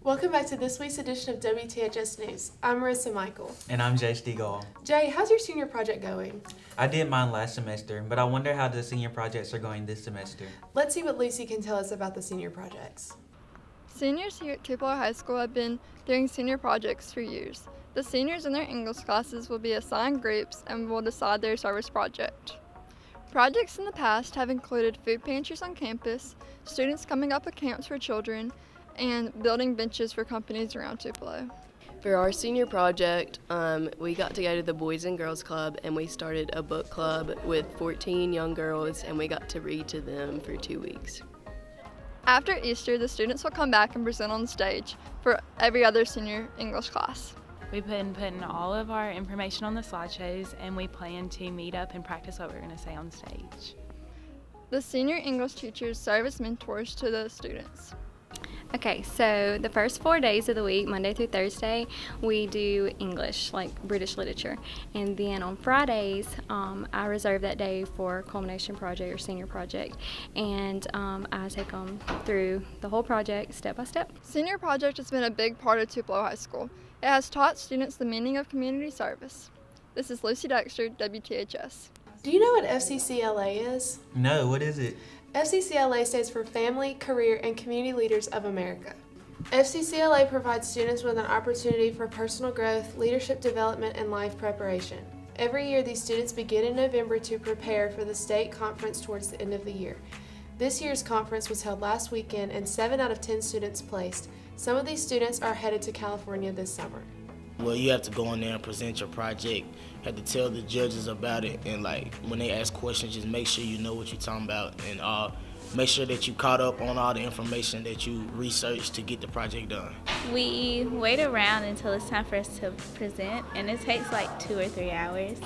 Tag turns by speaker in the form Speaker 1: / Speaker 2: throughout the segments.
Speaker 1: Welcome back to this week's edition of WTHS News. I'm Marissa Michael.
Speaker 2: And I'm Jay Stegall.
Speaker 1: Jay, how's your senior project going?
Speaker 2: I did mine last semester, but I wonder how the senior projects are going this semester.
Speaker 1: Let's see what Lucy can tell us about the senior projects.
Speaker 3: Seniors here at Tupelo High School have been doing senior projects for years. The seniors in their English classes will be assigned groups and will decide their service project. Projects in the past have included food pantries on campus, students coming up with camps for children, and building benches for companies around Tupelo.
Speaker 4: For our senior project, we got to go to the Boys and Girls Club, and we started a book club with 14 young girls, and we got to read to them for 2 weeks.
Speaker 3: After Easter, the students will come back and present on stage for every other senior English class.
Speaker 5: We've been putting all of our information on the slideshows, and we plan to meet up and practice what we're going to say on stage.
Speaker 3: The senior English teachers serve as mentors to the students.
Speaker 6: Okay, so the first 4 days of the week, Monday through Thursday, we do English, like British literature. And then on Fridays, I reserve that day for culmination project or senior project. And I take them through the whole project step by step.
Speaker 3: Senior project has been a big part of Tupelo High School. It has taught students the meaning of community service. This is Lucy Dexter, WTHS.
Speaker 1: Do you know what FCCLA is?
Speaker 2: No, what is it?
Speaker 1: FCCLA stands for Family, Career, and Community Leaders of America. FCCLA provides students with an opportunity for personal growth, leadership development, and life preparation. Every year, these students begin in November to prepare for the state conference towards the end of the year. This year's conference was held last weekend, and 7 out of 10 students placed. Some of these students are headed to California this summer.
Speaker 7: Well, you have to go in there and present your project, have to tell the judges about it, and like when they ask questions, just make sure you know what you're talking about, and make sure that you caught up on all the information that you researched to get the project done.
Speaker 8: We wait around until it's time for us to present, and it takes like 2 or 3 hours.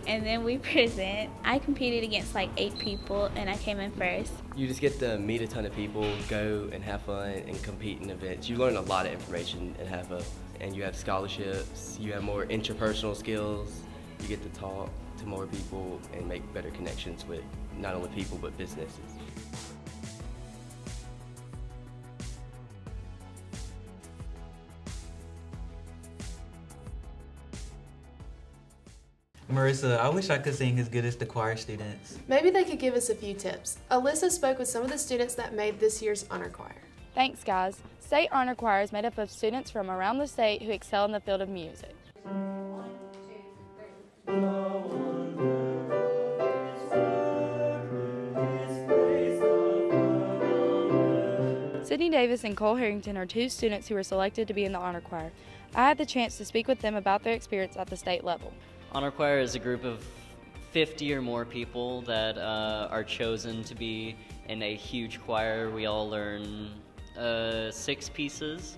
Speaker 8: And then we present. I competed against like 8 people, and I came in first.
Speaker 9: You just get to meet a ton of people, go and have fun, and compete in events. You learn a lot of information and you have scholarships. You have more interpersonal skills. You get to talk to more people and make better connections with not only people but businesses.
Speaker 2: Marissa, I wish I could sing as good as the choir students.
Speaker 1: Maybe they could give us a few tips. Alyssa spoke with some of the students that made this year's honor choir.
Speaker 10: Thanks, guys. State Honor Choir is made up of students from around the state who excel in the field of music. Sydney Davis and Cole Harrington are 2 students who were selected to be in the Honor Choir. I had the chance to speak with them about their experience at the state level.
Speaker 11: Honor Choir is a group of 50 or more people that are chosen to be in a huge choir. We all learn 6 pieces,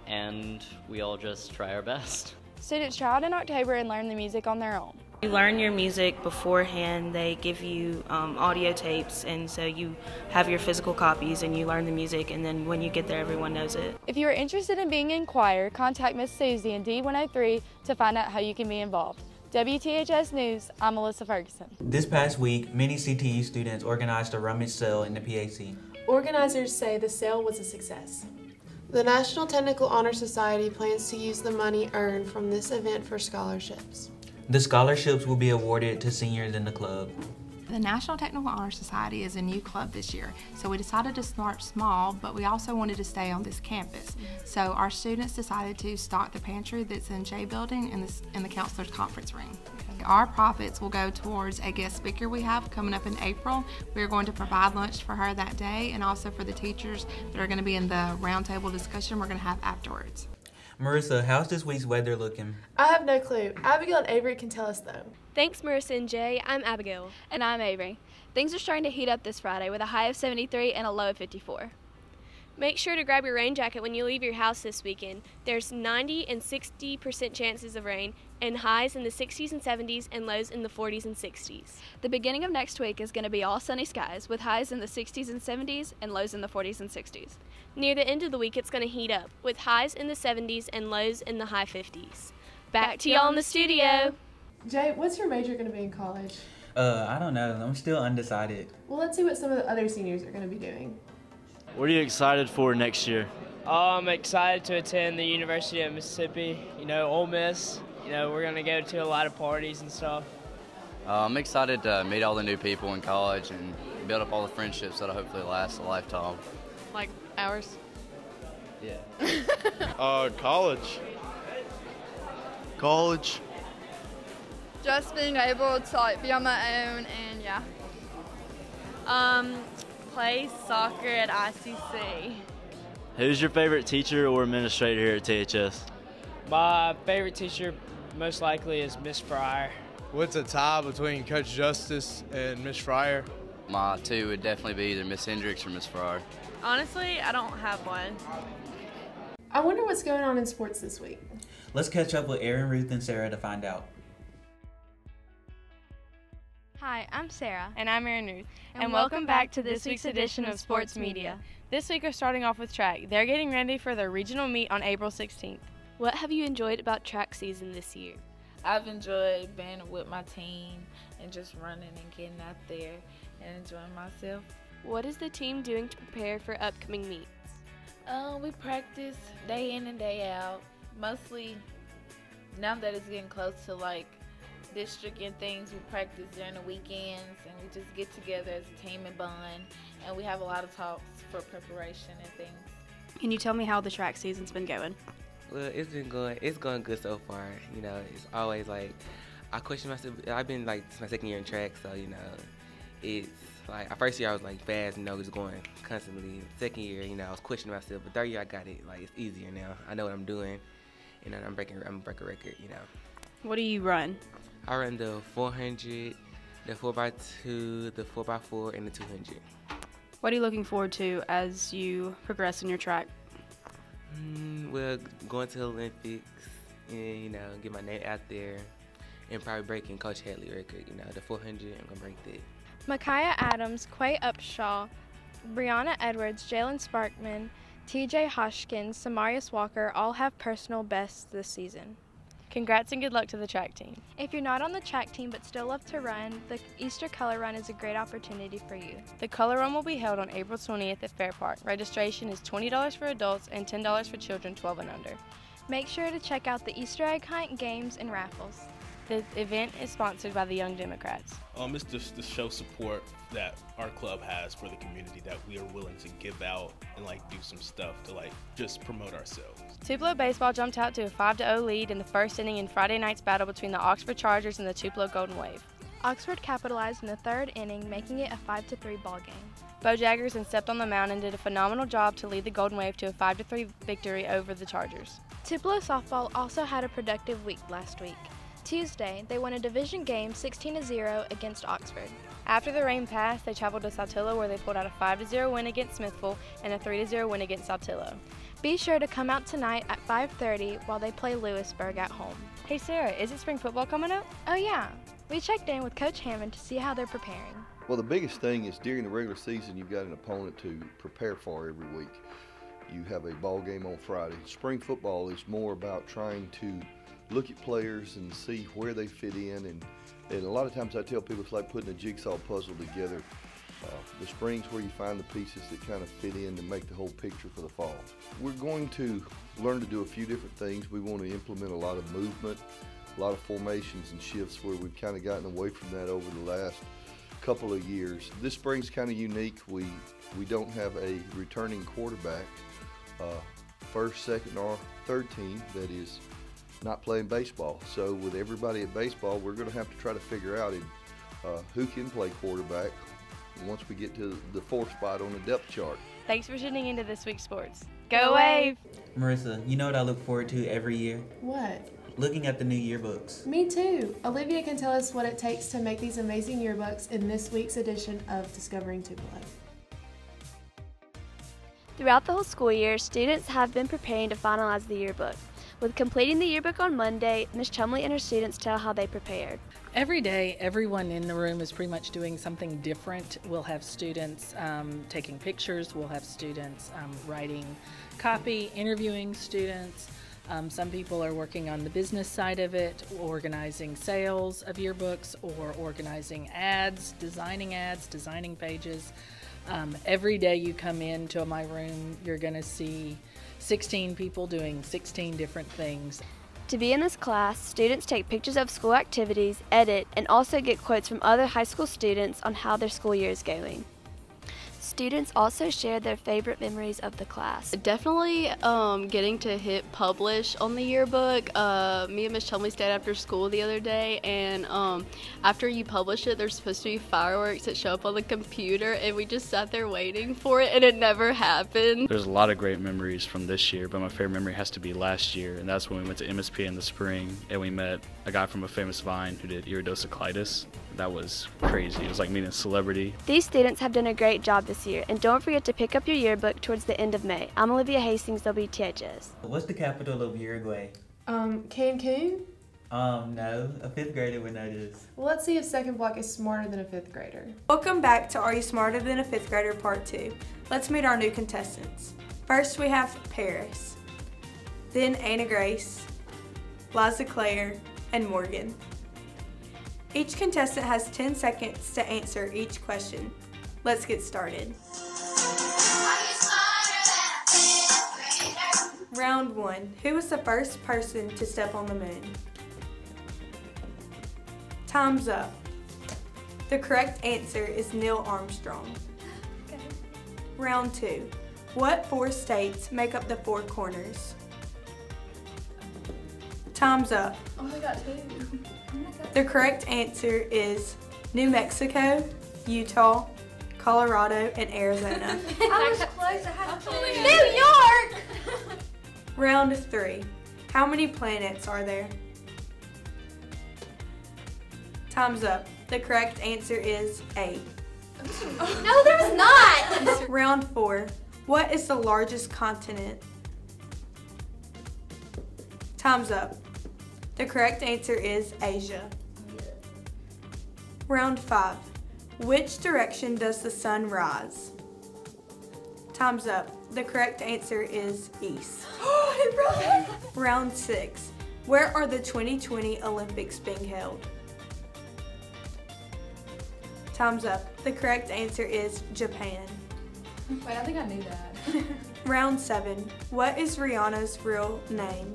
Speaker 11: and we all just try our best.
Speaker 10: Students try out in October and learn the music on their own.
Speaker 12: You learn your music beforehand. They give you audio tapes, and so you have your physical copies and you learn the music, and then when you get there, everyone knows it.
Speaker 10: If you are interested in being in choir, contact Miss Susie in D103 to find out how you can be involved. WTHS News, I'm Melissa Ferguson.
Speaker 2: This past week, many CTU students organized a rummage sale in the PAC.
Speaker 1: Organizers say the sale was a success. The National Technical Honor Society plans to use the money earned from this event for scholarships.
Speaker 2: The scholarships will be awarded to seniors in the club.
Speaker 13: The National Technical Honor Society is a new club this year, so we decided to start small, but we also wanted to stay on this campus. So our students decided to stock the pantry that's in J Building in the Counselor's Conference Room. Our profits will go towards a guest speaker we have coming up in April. We're going to provide lunch for her that day, and also for the teachers that are going to be in the roundtable discussion we're going to have afterwards.
Speaker 2: Marissa, how's this week's weather looking?
Speaker 1: I have no clue. Abigail and Avery can tell us though.
Speaker 14: Thanks, Marissa and Jay. I'm Abigail.
Speaker 15: And I'm Avery. Things are starting to heat up this Friday with a high of 73 and a low of 54.
Speaker 14: Make sure to grab your rain jacket when you leave your house this weekend. There's 90 and 60% chances of rain, and highs in the 60s and 70s and lows in the 40s and 60s.
Speaker 15: The beginning of next week is going to be all sunny skies with highs in the 60s and 70s and lows in the 40s and 60s.
Speaker 14: Near the end of the week, it's going to heat up with highs in the 70s and lows in the high 50s. Back to y'all in the studio.
Speaker 1: Jay, what's your major going to be in college?
Speaker 2: I don't know. I'm still undecided.
Speaker 1: Well, let's see what some of the other seniors are going to be doing.
Speaker 16: What are you excited for next year?
Speaker 17: I'm excited to attend the University of Mississippi, Ole Miss. We're going to go to a lot of parties and stuff.
Speaker 18: I'm excited to meet all the new people in college and build up all the friendships that'll hopefully last a lifetime.
Speaker 3: Like ours?
Speaker 18: Yeah.
Speaker 16: College. College.
Speaker 3: Just being able to be on my own and yeah.
Speaker 19: Play soccer at ICC.
Speaker 16: Who's your favorite teacher or administrator here at THS?
Speaker 17: My favorite teacher most likely is Miss Fryer.
Speaker 20: What's a tie between Coach Justice and Miss Fryer?
Speaker 18: My two would definitely be either Miss Hendricks or Miss Fryer.
Speaker 19: Honestly, I don't have one.
Speaker 1: I wonder what's going on in sports this week.
Speaker 2: Let's catch up with Erin, Ruth, and Sarah to find out.
Speaker 21: Hi, I'm Sarah.
Speaker 10: And I'm Erin Ruth.
Speaker 21: And welcome back to this week's edition of Sports Media.
Speaker 10: This week we're starting off with track. They're getting ready for their regional meet on April 16th.
Speaker 14: What have you enjoyed about track season this year?
Speaker 22: I've enjoyed being with my team and just running and getting out there and enjoying myself.
Speaker 14: What is the team doing to prepare for upcoming meets?
Speaker 22: We practice day in and day out. Mostly now that it's getting close to district and things, we practice during the weekends and we just get together as a team and bond, and we have a lot of talks for preparation and things.
Speaker 15: Can you tell me how the track season's been going?
Speaker 23: Well, it's going good so far. It's always I question myself. I've been it's my second year in track, so it's our first year I was fast, just going constantly. Second year, I was questioning myself, but third year I got it. It's easier now. I know what I'm doing, and I'm breaking a record.
Speaker 15: What do you run?
Speaker 23: I run the 400, the 4x2, the 4x4, and the 200.
Speaker 15: What are you looking forward to as you progress in your track?
Speaker 23: Well, going to the Olympics and, get my name out there and probably breaking Coach Hadley record. The 400, I'm going to break that.
Speaker 21: Micaiah Adams, Quay Upshaw, Brianna Edwards, Jalen Sparkman, TJ Hoskins, Samarius Walker all have personal bests this season.
Speaker 10: Congrats and good luck to the track team.
Speaker 21: If you're not on the track team but still love to run, the Easter Color Run is a great opportunity for you.
Speaker 10: The Color Run will be held on April 20th at Fair Park. Registration is $20 for adults and $10 for children 12 and under.
Speaker 21: Make sure to check out the Easter egg hunt, games, and raffles.
Speaker 10: The event is sponsored by the Young Democrats.
Speaker 24: It's just to show support that our club has for the community, that we are willing to give out and do some stuff to just promote ourselves.
Speaker 10: Tupelo baseball jumped out to a 5-0 lead in the first inning in Friday night's battle between the Oxford Chargers and the Tupelo Golden Wave.
Speaker 21: Oxford capitalized in the third inning, making it a 5-3 ball game.
Speaker 10: Bo Jaggerson stepped on the mound and did a phenomenal job to lead the Golden Wave to a 5-3 victory over the Chargers.
Speaker 21: Tupelo softball also had a productive week last week. Tuesday, they won a division game 16-0 against Oxford.
Speaker 10: After the rain passed, they traveled to Saltillo where they pulled out a 5-0 win against Smithville and a 3-0 win against Saltillo.
Speaker 21: Be sure to come out tonight at 5:30 while they play Lewisburg at home.
Speaker 10: Hey Sarah, is it spring football coming up?
Speaker 21: Oh yeah, we checked in with Coach Hammond to see how they're preparing.
Speaker 25: Well, the biggest thing is during the regular season, you've got an opponent to prepare for every week. You have a ball game on Friday. Spring football is more about trying to look at players and see where they fit in, and a lot of times I tell people it's like putting a jigsaw puzzle together. The spring's where you find the pieces that kind of fit in to make the whole picture for the fall. We're going to learn to do a few different things. We want to implement a lot of movement, a lot of formations and shifts where we've kind of gotten away from that over the last couple of years. This spring's kind of unique. We don't have a returning quarterback, first, second, or third team that is not playing baseball. So with everybody at baseball, we're going to have to try to figure out who can play quarterback once we get to the fourth spot on the depth chart.
Speaker 10: Thanks for tuning into this week's sports. Go Wave!
Speaker 2: Marissa, you know what I look forward to every year?
Speaker 1: What?
Speaker 2: Looking at the new yearbooks.
Speaker 1: Me too. Olivia can tell us what it takes to make these amazing yearbooks in this week's edition of Discovering Tupelo.
Speaker 15: Throughout the whole school year, students have been preparing to finalize the yearbook. With completing the yearbook on Monday, Ms. Chumley and her students tell how they prepared.
Speaker 4: Every day, everyone in the room is pretty much doing something different. We'll have students taking pictures, we'll have students writing copy, interviewing students. Some people are working on the business side of it, organizing sales of yearbooks or organizing ads, designing pages. Every day you come into my room, you're going to see 16 people doing 16 different things.
Speaker 15: To be in this class, students take pictures of school activities, edit, and also get quotes from other high school students on how their school year is going. Students also share their favorite memories of the class.
Speaker 5: Definitely getting to hit publish on the yearbook. Me and Miss Chumley stayed after school the other day, and after you publish it, there's supposed to be fireworks that show up on the computer, and we just sat there waiting for it, and it never happened.
Speaker 16: There's a lot of great memories from this year, but my favorite memory has to be last year, and that's when we went to MSP in the spring, and we met a guy from a famous Vine who did iridociclitis. That was crazy. It was like meeting a celebrity.
Speaker 15: These students have done a great job this year, and don't forget to pick up your yearbook towards the end of May. I'm Olivia Hastings, WTHS.
Speaker 2: What's the capital of Uruguay?
Speaker 1: Cancun?
Speaker 2: No. A 5th grader would know this.
Speaker 1: Well, let's see if second block is smarter than a 5th grader.
Speaker 6: Welcome back to Are You Smarter Than a 5th Grader Part 2. Let's meet our new contestants. First we have Paris, then Anna Grace, Liza Claire, and Morgan. Each contestant has 10 seconds to answer each question. Let's get started. Round 1. Who was the first person to step on the moon? Time's up. The correct answer is Neil Armstrong. Okay. Round 2. What 4 states make up the 4 corners? Time's up.
Speaker 3: Oh my god, 2.
Speaker 6: The correct answer is New Mexico, Utah, Colorado, and Arizona.
Speaker 3: I was close. I had New York!
Speaker 6: Round 3. How many planets are there? Time's up. The correct answer is 8.
Speaker 3: No, there's not!
Speaker 6: Round 4. What is the largest continent? Time's up. The correct answer is Asia. Round 5. Which direction does the sun rise? Time's up. The correct answer is east. Round 6. Where are the 2020 Olympics being held? Time's up. The correct answer is Japan.
Speaker 3: Wait, I think I knew that.
Speaker 6: Round 7. What is Rihanna's real name?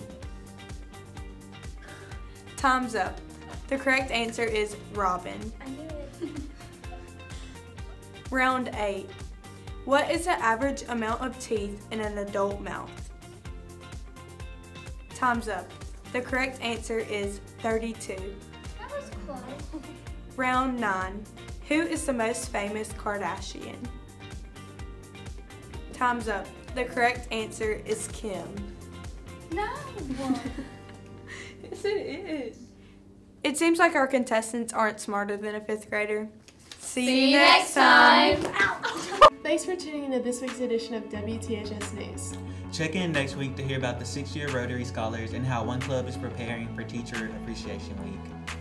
Speaker 6: Time's up. The correct answer is Robin.
Speaker 3: I knew it.
Speaker 6: Round 8. What is the average amount of teeth in an adult mouth? Time's up. The correct answer is 32.
Speaker 3: That was close.
Speaker 6: Round 9. Who is the most famous Kardashian? Time's up. The correct answer is Kim.
Speaker 3: No.
Speaker 6: Yes, it is. It seems like our contestants aren't smarter than a 5th grader.
Speaker 3: See you next time.
Speaker 1: Thanks for tuning in to this week's edition of WTHS News.
Speaker 2: Check in next week to hear about the 6-year Rotary Scholars and how one club is preparing for Teacher Appreciation Week.